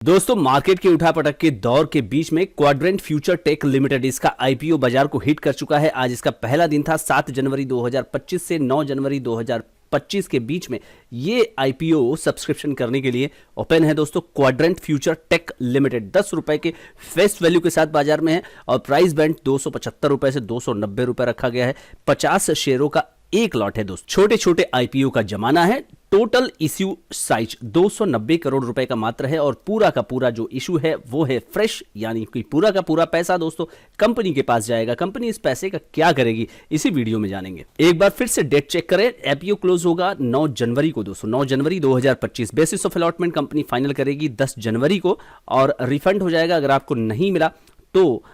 दोस्तों, मार्केट के उठापटक के दौर के बीच में क्वाड्रेंट फ्यूचर टेक लिमिटेड इसका आईपीओ बाजार को हिट कर चुका है। आज इसका पहला दिन था। 7 जनवरी 2025 से 9 जनवरी 2025 के बीच में ये आईपीओ सब्सक्रिप्शन करने के लिए ओपन है। दोस्तों, क्वाड्रेंट फ्यूचर टेक लिमिटेड 10 रुपए के फेस वैल्यू के साथ बाजार में है और प्राइस बैंड 275 रुपए से 290 रुपए रखा गया है। 50 शेयरों का एक लॉट है। दोस्तों, छोटे छोटे आईपीओ का जमाना है। टोटल इश्यू साइज 290 करोड़ रुपए का मात्र है और पूरा का पूरा जो इशू है वो है फ्रेश, यानी कि पूरा का पूरा पैसा दोस्तों कंपनी के पास जाएगा। कंपनी इस पैसे का क्या करेगी, इसी वीडियो में जानेंगे। एक बार फिर से डेट चेक करें। आईपीओ क्लोज होगा 9 जनवरी को दोस्तों, 9 जनवरी 2025। Basis of allotment company final करेगी 10 जनवरी को और रिफंड हो जाएगा। अगर आपको नहीं मिला तो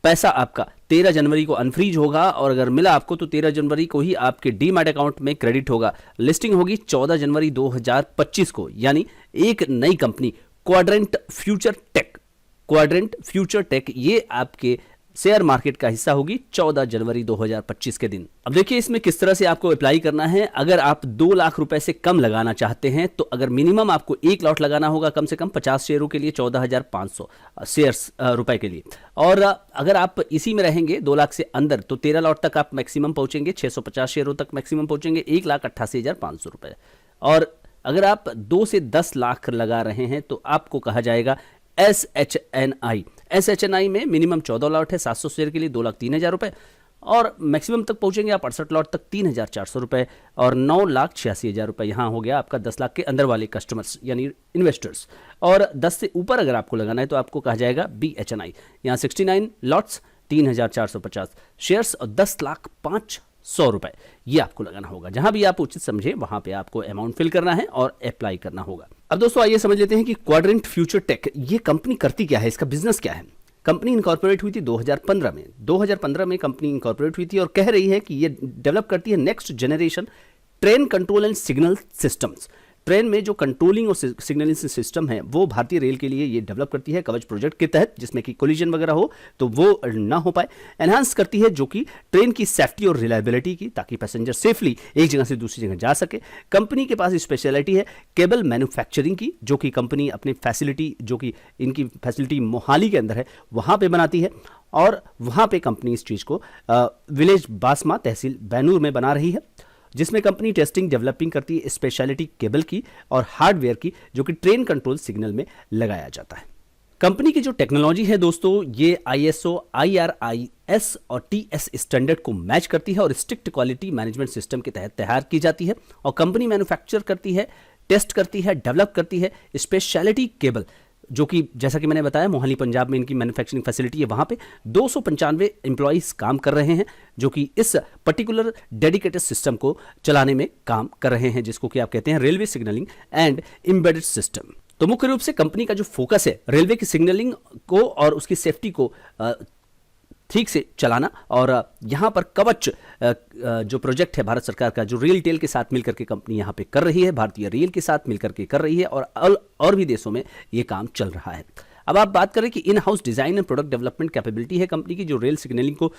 पैसा आपका 13 जनवरी को अनफ्रीज होगा और अगर मिला आपको तो 13 जनवरी को ही आपके डीमैट अकाउंट में क्रेडिट होगा। लिस्टिंग होगी 14 जनवरी 2025 को, यानी एक नई कंपनी क्वाड्रेंट फ्यूचर टेक ये आपके शेयर मार्केट का हिस्सा होगी 14 जनवरी 2025 के दिन। अब देखिए इसमें किस तरह से आपको अप्लाई करना है। अगर आप 2 लाख रुपए से कम लगाना चाहते हैं तो अगर मिनिमम आपको एक लॉट लगाना होगा कम से कम 50 शेयरों के लिए 14,500 शेयर्स रुपए के लिए। और अगर आप इसी में रहेंगे 2 लाख से अंदर तो 13 लॉट तक आप मैक्सिमम पहुंचेंगे, 650 शेयरों तक मैक्सिमम पहुंचेंगे, 1,88,500 रुपए। और अगर आप 2 से 10 लाख लगा रहे हैं तो आपको कहा जाएगा एसएचएनआई में मिनिमम 14 लॉट है 700 शेयर के लिए 2,03,000 रुपए और मैक्सिमम तक पहुंचेंगे आप 68 लॉट तक 3,400 रुपए और 9,86,000 रुपए। यहाँ हो गया आपका 10 लाख के अंदर वाले कस्टमर्स यानी इन्वेस्टर्स। और 10 से ऊपर अगर आपको लगाना है तो आपको कहा जाएगा बीएचएनआई। यहाँ 69 लॉट्स 3,450 शेयर्स और 10,05,100 रुपए ये आपको लगाना होगा। जहां भी आप उचित समझे वहां पे आपको अमाउंट फिल करना है और अप्लाई करना होगा। अब दोस्तों आइए समझ लेते हैं कि क्वाड्रेंट फ्यूचर टेक ये कंपनी करती क्या है, इसका बिजनेस क्या है। कंपनी इनकॉर्पोरेट हुई थी 2015 में। 2015 में कंपनी इनकॉर्पोरेट हुई थी और कह रही है कि ये डेवलप करती है next generation train control and signal systems. Train में जो कंट्रोलिंग और सिग्नलिंग सिस्टम है वो भारतीय रेल के लिए ये डेवलप करती है कवच प्रोजेक्ट के तहत, जिसमें कि कोलिजन वगैरह हो तो वो ना हो पाए। एनहांस करती है जो कि ट्रेन की सेफ्टी और रिलायबिलिटी की, ताकि पैसेंजर सेफली एक जगह से दूसरी जगह जा सके। कंपनी के पास स्पेशलिटी है केबल मैन्युफैक्चरिंग की, जो कि कंपनी अपनी फैसिलिटी, जो कि इनकी फैसिलिटी मोहाली के अंदर है, वहाँ पे बनाती है और वहाँ पे कंपनी इस चीज़ को विलेज बासमा तहसील बैनूर में बना रही है, जिसमें कंपनी टेस्टिंग डेवलपिंग करती है स्पेशलिटी केबल की और हार्डवेयर की, जो कि ट्रेन कंट्रोल सिग्नल में लगाया जाता है। कंपनी की जो टेक्नोलॉजी है दोस्तों ये ISO, IRIS और TS स्टैंडर्ड को मैच करती है और स्ट्रिक्ट क्वालिटी मैनेजमेंट सिस्टम के तहत तैयार की जाती है। और कंपनी मैन्युफैक्चर करती है, टेस्ट करती है, डेवलप करती है स्पेशलिटी केबल, जो कि जैसा कि मैंने बताया मोहाली पंजाब में इनकी मैन्युफैक्चरिंग फैसिलिटी है। वहाँ पे 295 एम्प्लॉइज काम कर रहे हैं जो कि इस पर्टिकुलर डेडिकेटेड सिस्टम को चलाने में काम कर रहे हैं, जिसको कि आप कहते हैं railway signalling and embedded system. तो मुख्य रूप से कंपनी का जो फोकस है रेलवे की सिग्नलिंग को और उसकी सेफ्टी को ठीक से चलाना। और यहाँ पर कवच जो प्रोजेक्ट है भारत सरकार का, जो रेल टेल के साथ मिलकर के कंपनी यहाँ पे कर रही है, भारतीय रेल के साथ मिलकर के कर रही है और भी देशों में ये काम चल रहा है। अब आप बात करें कि in house design and product development capability है कंपनी की, जो रेल सिग्नलिंग को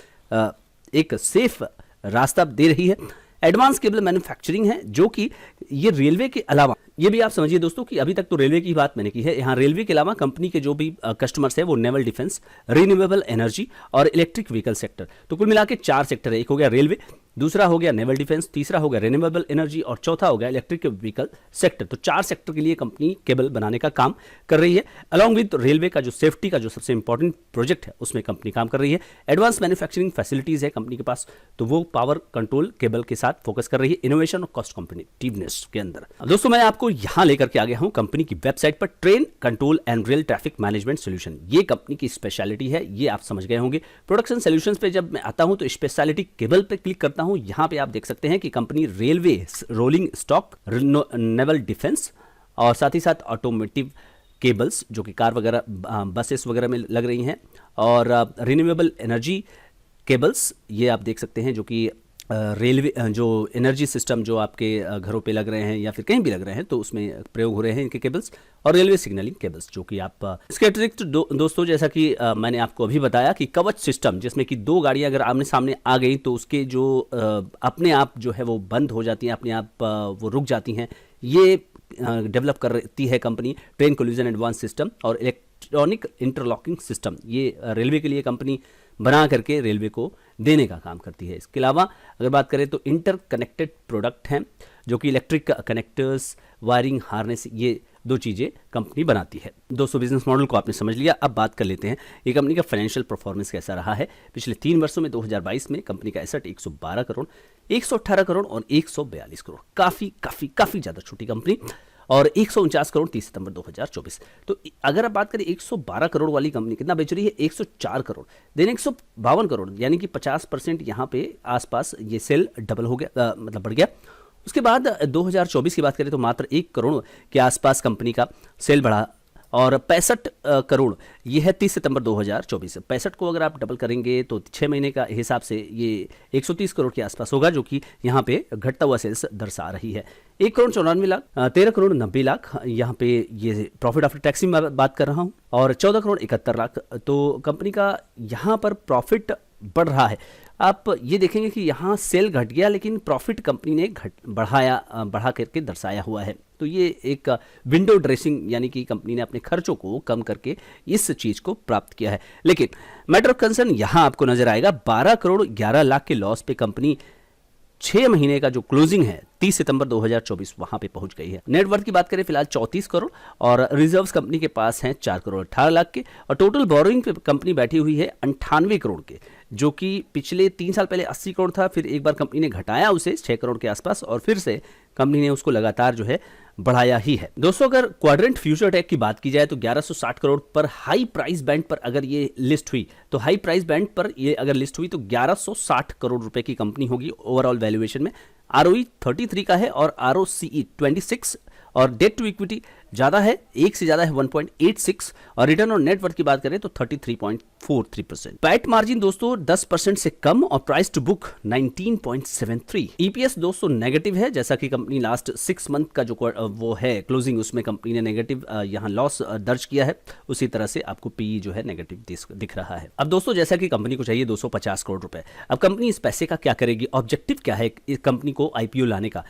एक सेफ रास्ता दे रही है। एडवांस केबल मैन्युफैक्चरिंग है, जो कि ये रेलवे के अलावा, ये भी आप समझिए दोस्तों कि अभी तक तो रेलवे की बात मैंने की है, यहाँ रेलवे के अलावा कंपनी के जो भी कस्टमर्स है वो नेवल डिफेंस, रिन्यूएबल एनर्जी और इलेक्ट्रिक व्हीकल सेक्टर। तो कुल मिला के 4 सेक्टर है। एक हो गया रेलवे, दूसरा हो गया नेवल डिफेंस, तीसरा हो गया रिन्यूएबल एनर्जी और चौथा हो गया इलेक्ट्रिक व्हीकल सेक्टर। तो 4 सेक्टर के लिए कंपनी केबल बनाने का काम कर रही है। अलॉन्ग विद रेलवे का जो सेफ्टी का जो सबसे इंपॉर्टेंट प्रोजेक्ट है उसमें कंपनी काम कर रही है। एडवांस मैन्युफैक्चरिंग फैसिलिटीज है कंपनी के पास, तो वो पावर कंट्रोल केबल के साथ फोकस कर रही है इनोवेशन और कॉस्ट कॉम्पिटिटिवनेस के अंदर। दोस्तों मैं आपको यहाँ लेकर के आ गया हूँ कंपनी की वेबसाइट पर, train control and rail traffic management solution. ये कंपनी की स्पेशलिटी है, ये आप समझ गए होंगे। प्रोडक्शन सोल्यूशंस पे जब मैं आता हूँ तो स्पेशलिटी केबल पे क्लिक करता हूँ। यहाँ पे आप देख सकते हैं कि company railway, rolling stock, naval defence और साथ ही साथ ऑटोमोटिव केबल्स, जो कि कार वगैरह, बसेस वगैरह में लग रही हैं, और रिन्यूएबल एनर्जी केबल्स ये आप देख सकते हैं, जो कि रेलवे जो एनर्जी सिस्टम जो आपके घरों पे लग रहे हैं या फिर कहीं भी लग रहे हैं तो उसमें प्रयोग हो रहे हैं इनके केबल्स, और रेलवे सिग्नलिंग केबल्स, जो कि आप इसके अतिरिक्त दोस्तों जैसा कि मैंने आपको अभी बताया कि कवच सिस्टम, जिसमें कि 2 गाड़ियां अगर आमने सामने आ गई तो उसके जो अपने आप जो है वो बंद हो जाती हैं, अपने आप वो रुक जाती हैं, ये डेवलप करती है company train collision advance system और इलेक्ट्रॉनिक इंटरलॉकिंग सिस्टम। ये रेलवे के लिए कंपनी बना करके रेलवे को देने का काम करती है। इसके अलावा अगर बात करें तो इंटरकनेक्टेड प्रोडक्ट हैं जो कि इलेक्ट्रिक कनेक्टर्स, वायरिंग हार्नेस, ये 2 चीज़ें कंपनी बनाती है। दोस्तों बिजनेस मॉडल को आपने समझ लिया, अब बात कर लेते हैं ये कंपनी का फाइनेंशियल परफॉर्मेंस कैसा रहा है। पिछले 3 वर्षों में 2022 में कंपनी का एसेट 112 करोड़, 118 करोड़ और 142 करोड़, काफ़ी ज़्यादा छोटी कंपनी, और 149 करोड़ 30 सितंबर 2024। तो अगर आप बात करें 112 करोड़ वाली कंपनी कितना बेच रही है, 104 करोड़, देन 152 करोड़, यानी कि 50% यहाँ पे आसपास ये सेल डबल हो गया, मतलब बढ़ गया। उसके बाद 2024 की बात करें तो मात्र 1 करोड़ के आसपास कंपनी का सेल बढ़ा और 65 करोड़, ये है 30 सितंबर 2024। 65 को अगर आप डबल करेंगे तो 6 महीने का हिसाब से ये 130 करोड़ के आसपास होगा, जो कि यहाँ पे घटता हुआ सेल्स दर्शा रही है। 1 करोड़ 94 लाख, 13 करोड़ 90 लाख, यहाँ पे ये प्रॉफिट आफ्टर टैक्स की बात कर रहा हूँ, और 14 करोड़ 71 लाख। तो कंपनी का यहाँ पर प्रॉफिट बढ़ रहा है। आप ये देखेंगे कि यहाँ सेल घट गया लेकिन प्रॉफिट कंपनी ने बढ़ा करके दर्शाया हुआ है। तो ये एक विंडो ड्रेसिंग, यानी कि कंपनी ने अपने खर्चों को कम करके इस चीज़ को प्राप्त किया है। लेकिन मैटर ऑफ कंसर्न यहाँ आपको नजर आएगा, 12 करोड़ 11 लाख के लॉस पे कंपनी 6 महीने का जो क्लोजिंग है 30 सितंबर 2024 वहां पे पहुंच गई है। नेटवर्थ की बात करें फिलहाल 34 करोड़ और रिजर्व्स कंपनी के पास हैं 4 करोड़ 18 लाख के, और टोटल बोरोइंग पे कंपनी बैठी हुई है 98 करोड़ के, जो कि पिछले 3 साल पहले 80 करोड़ था, फिर एक बार कंपनी ने घटाया उसे 6 करोड़ के आसपास, और फिर से कंपनी ने उसको लगातार जो है बढ़ाया ही है। दोस्तों अगर क्वाड्रेंट फ्यूचर टेक की बात की जाए तो 1160 करोड़ पर हाई प्राइस बैंड पर अगर ये लिस्ट हुई, तो हाई प्राइस बैंड पर ये अगर लिस्ट हुई तो 1160 करोड़ रुपए की कंपनी होगी ओवरऑल वैल्यूएशन में। ROE 33 का है और ROCE 26, और डेट टू इक्विटी ज़्यादा है, 1 से ज़्यादा है 1.86, और रिटर्न ऑन नेटवर्थ की बात करें तो 33.43%। पैट मार्जिन दोस्तों 10% से कम और प्राइस टू बुक 19.73। EPS दोस्तों नेगेटिव है, जैसा कि कंपनी लास्ट 6 मंथ का जो वो है क्लोजिंग, उसमें कंपनी ने नेगेटिव यहाँ लॉस दर्ज किया है, उसी तरह से आपको PE जो है नेगेटिव दिख रहा है। अब दोस्तों जैसा कि कंपनी को चाहिए 250 करोड़ रुपए, अब कंपनी इस पैसे का क्या करेगी, ऑब्जेक्टिव क्या है इस कंपनी को IPO लाने का।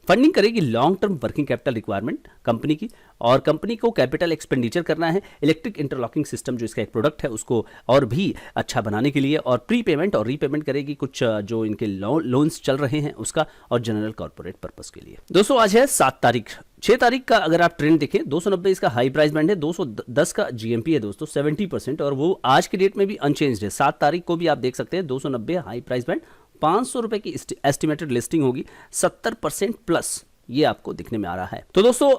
फंडिंग करेगी long term working capital requirement company की, और कंपनी को कैपिटल एक्सपेंडिचर करना है इलेक्ट्रिक इंटरलॉकिंग सिस्टम जो इसका एक प्रोडक्ट है उसको और भी अच्छा बनाने के लिए, और प्री पेमेंट और रीपेमेंट करेगी कुछ जो इनके लोन्स चल रहे हैं उसका, और जनरल कॉर्पोरेट पर्पस के लिए। दोस्तों आज है 7 तारीख, 6 तारीख का अगर आप ट्रेंड देखें 290 इसका हाई प्राइस बैंड है, 210 का GMP है दोस्तों 70%, और वो आज के डेट में भी अनचेंज्ड है। 7 तारीख को भी आप देख सकते हैं 290 हाई प्राइस बैंड, 500 रुपए की एस्टिमेटेड लिस्टिंग होगी, 70% प्लस ये आपको दिखने में आ रहा है। तो दोस्तों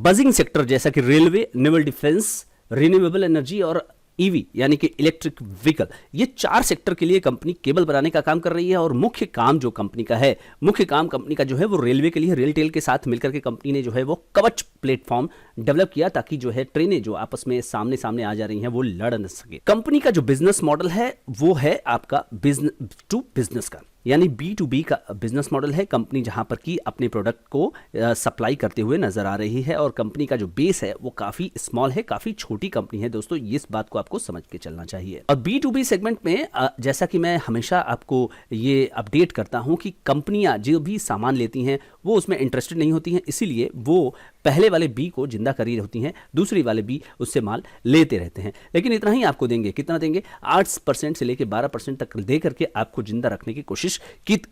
बजिंग सेक्टर जैसा कि railway, naval defence, renewable energy और EV यानी कि इलेक्ट्रिक व्हीकल, ये 4 सेक्टर के लिए कंपनी केबल बनाने का काम कर रही है। और मुख्य काम जो कंपनी का है, मुख्य काम कंपनी का जो है वो रेलवे के लिए रेलटेल के साथ मिलकर के कंपनी ने जो है वो कवच प्लेटफॉर्म डेवलप किया, ताकि जो है ट्रेनें जो आपस में सामने सामने आ जा रही हैं वो लड़ न सके। कंपनी का जो बिजनेस मॉडल है वो है आपका बिजनेस टू बिजनेस का, यानी B2B का बिजनेस मॉडल है कंपनी, जहां पर की अपने प्रोडक्ट को सप्लाई करते हुए नजर आ रही है। और कंपनी का जो बेस है वो काफी स्मॉल है, काफी छोटी कंपनी है दोस्तों, इस बात को आपको समझ के चलना चाहिए। और B2B सेगमेंट में जैसा कि मैं हमेशा आपको ये अपडेट करता हूं कि कंपनियां जो भी सामान लेती हैं वो उसमें इंटरेस्टेड नहीं होती हैं, इसीलिए वो पहले वाले बी को जिंदा करी होती हैं, दूसरी वाले बी उससे माल लेते रहते हैं। लेकिन इतना ही आपको देंगे, कितना देंगे, 8% से लेकर 12% तक दे करके आपको जिंदा रखने की कोशिश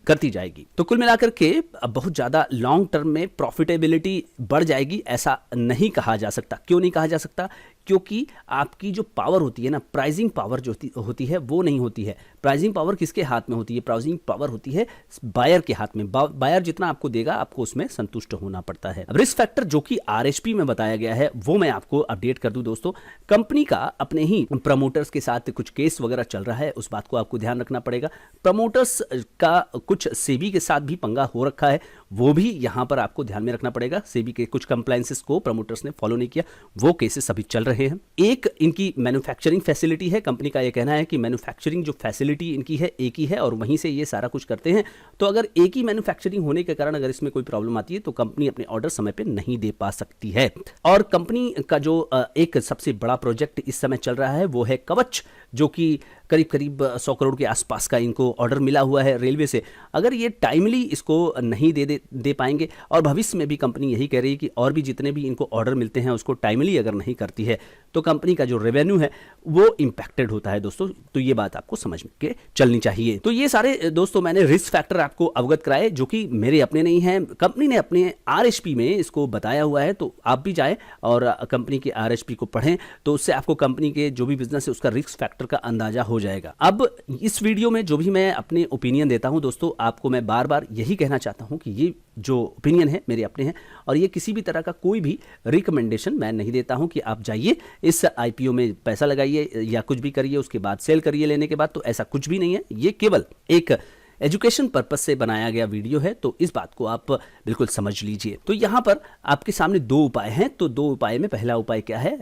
करती जाएगी। तो कुल मिलाकर के बहुत ज्यादा लॉन्ग टर्म में प्रॉफिटेबिलिटी बढ़ जाएगी ऐसा नहीं कहा जा सकता। क्यों नहीं कहा जा सकता? क्योंकि आपकी जो पावर होती है ना, प्राइसिंग पावर जो होती है वो नहीं होती है। प्राइसिंग पावर किसके हाथ में होती है? प्राइसिंग पावर होती है बायर के हाथ में। बायर जितना आपको देगा आपको उसमें संतुष्ट होना पड़ता है। अब रिस्क फैक्टर जो कि RHP में बताया गया है वो मैं आपको अपडेट कर दूं दोस्तों। कंपनी का अपने ही प्रमोटर्स के साथ कुछ केस वगैरह चल रहा है, उस बात को आपको ध्यान रखना पड़ेगा। प्रमोटर्स का कुछ सेबी के साथ भी पंगा हो रखा है, वो भी यहां पर आपको ध्यान में रखना पड़ेगा। सेबी के कुछ कंप्लायंसेस को प्रमोटर्स ने फॉलो नहीं किया, वो केसेस अभी चल रहे रहे हैं। एक इनकी मैन्युफैक्चरिंग फैसिलिटी है, कंपनी का ये कहना है कि मैन्युफैक्चरिंग जो फैसिलिटी इनकी है एक ही है और वहीं से ये सारा कुछ करते हैं। तो अगर एक ही मैन्युफैक्चरिंग होने के कारण अगर इसमें कोई प्रॉब्लम आती है तो कंपनी अपने ऑर्डर समय पे नहीं दे पा सकती है। और कंपनी का जो एक सबसे बड़ा प्रोजेक्ट इस समय चल रहा है वो है कवच, जो कि करीब करीब 100 करोड़ के आसपास का इनको ऑर्डर मिला हुआ है रेलवे से। अगर ये टाइमली इसको नहीं दे पाएंगे, और भविष्य में भी कंपनी यही कह रही है कि और भी जितने भी इनको ऑर्डर मिलते हैं उसको टाइमली अगर नहीं करती है तो कंपनी का जो रेवेन्यू है वो इम्पैक्टेड होता है दोस्तों। तो ये बात आपको समझ के चलनी चाहिए। तो ये सारे दोस्तों मैंने रिस्क फैक्टर आपको अवगत कराए, जो कि मेरे अपने नहीं हैं, कंपनी ने अपने RHP में इसको बताया हुआ है। तो आप भी जाएं और कंपनी के RHP को पढ़ें, तो उससे आपको कंपनी के जो भी बिजनेस है उसका रिस्क फैक्टर का अंदाजा हो जाएगा। अब इस वीडियो में जो भी मैं अपने ओपिनियन देता हूं दोस्तों, आपको मैं बार बार यही कहना चाहता हूं कि ये जो ओपिनियन है मेरे अपने हैं, और ये किसी भी तरह का कोई भी रिकमेंडेशन मैं नहीं देता हूं कि आप जाइए इस IPO में पैसा लगाइए या कुछ भी करिए उसके बाद सेल करिए लेने के बाद। तो ऐसा कुछ भी नहीं है, ये केवल एक एजुकेशन पर्पज से बनाया गया वीडियो है। तो इस बात को आप बिल्कुल समझ लीजिए। तो यहाँ पर आपके सामने 2 उपाय हैं। तो 2 उपाय में पहला उपाय क्या है,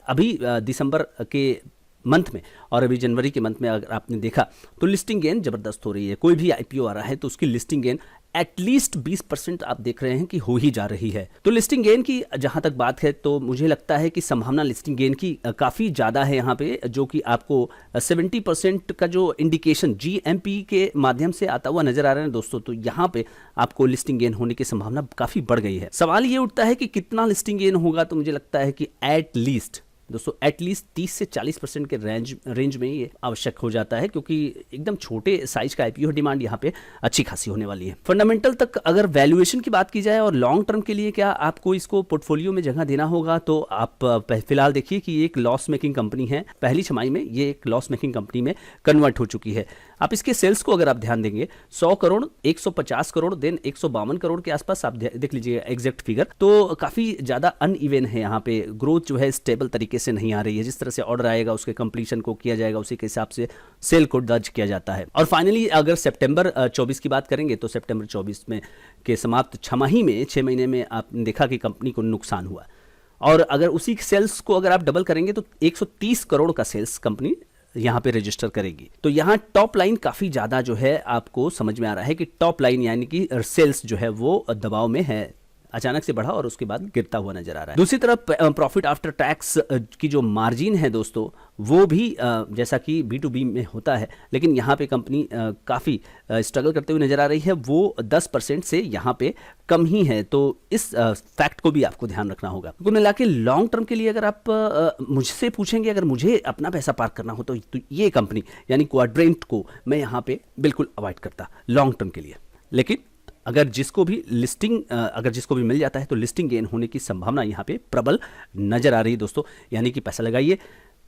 अभी दिसंबर के मंथ में और अभी जनवरी के मंथ में अगर आपने देखा तो लिस्टिंग गेन जबरदस्त हो रही है। कोई भी IPO आ रहा है तो उसकी लिस्टिंग गेन एटलीस्ट 20% आप देख रहे हैं कि हो ही जा रही है। तो लिस्टिंग गेन की जहां तक बात है तो मुझे लगता है कि संभावना लिस्टिंग गेन की काफ़ी ज़्यादा है यहाँ पे, जो कि आपको 70% का जो इंडिकेशन GMP के माध्यम से आता हुआ नजर आ रहा है दोस्तों। तो यहाँ पे आपको लिस्टिंग गेन होने की संभावना काफ़ी बढ़ गई है। सवाल ये उठता है कि कितना लिस्टिंग गेन होगा, तो मुझे लगता है कि एटलीस्ट दोस्तों एटलीस्ट 30 से 40% के रेंज में ये आवश्यक हो जाता है, क्योंकि एकदम छोटे साइज का IPO डिमांड यहाँ पे अच्छी खासी होने वाली है। फंडामेंटल तक अगर वैल्यूएशन की बात की जाए और लॉन्ग टर्म के लिए क्या आपको इसको पोर्टफोलियो में जगह देना होगा, तो आप फिलहाल देखिए कि ये एक लॉस मेकिंग कंपनी है। पहली छमाही में ये एक लॉस मेकिंग कंपनी में कन्वर्ट हो चुकी है। आप इसके सेल्स को अगर आप ध्यान देंगे 100 करोड़, 150 करोड़, देन 152 करोड़ के आसपास आप देख लीजिए एग्जैक्ट फिगर। तो काफी ज्यादा अनइवन है यहाँ पे, ग्रोथ जो है स्टेबल तरीके से नहीं आ रही है। जिस तरह से ऑर्डर आएगा उसके कंप्लीशन को किया जाएगा, उसी के हिसाब से सेल को दर्ज किया जाता है। और फाइनली अगर सितंबर 24 की बात करेंगे तो सितंबर 24 में के समाप्त छमाही में 6 महीने में आपने देखा कि कंपनी को नुकसान हुआ। और अगर उसी सेल्स को अगर आप डबल करेंगे तो 130 करोड़ का सेल्स कंपनी यहाँ पे रजिस्टर करेगी। तो यहाँ टॉप लाइन काफी ज्यादा जो है आपको समझ में आ रहा है कि टॉप लाइन यानी कि सेल्स जो है वो दबाव में है, अचानक से बढ़ा और उसके बाद गिरता हुआ नजर आ रहा है। दूसरी तरफ प्रॉफिट आफ्टर टैक्स की जो मार्जिन है दोस्तों वो भी जैसा कि B2B में होता है, लेकिन यहाँ पे कंपनी काफ़ी स्ट्रगल करते हुए नजर आ रही है। वो 10% से यहाँ पे कम ही है। तो इस फैक्ट को भी आपको ध्यान रखना होगा। कुल मिला के लॉन्ग टर्म के लिए अगर आप मुझसे पूछेंगे, अगर मुझे अपना पैसा पार्क करना हो तो ये कंपनी यानी क्वाड्रेंट को मैं यहाँ पे बिल्कुल अवॉइड करता लॉन्ग टर्म के लिए। लेकिन अगर जिसको भी मिल जाता है तो लिस्टिंग गेन होने की संभावना यहाँ पे प्रबल नजर आ रही है दोस्तों। यानी कि पैसा लगाइए,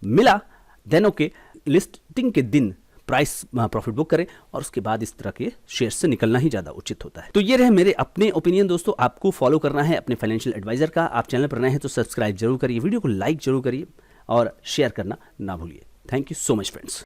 मिला देन ओके, लिस्टिंग के दिन प्राइस प्रॉफिट बुक करें और उसके बाद इस तरह के शेयर से निकलना ही ज्यादा उचित होता है। तो ये रहे मेरे अपने ओपिनियन दोस्तों। आपको फॉलो करना है अपने फाइनेंशियल एडवाइजर का। आप चैनल पर नए हैं तो सब्सक्राइब जरूर करिए, वीडियो को लाइक जरूर करिए और शेयर करना ना भूलिए। Thank you so much friends.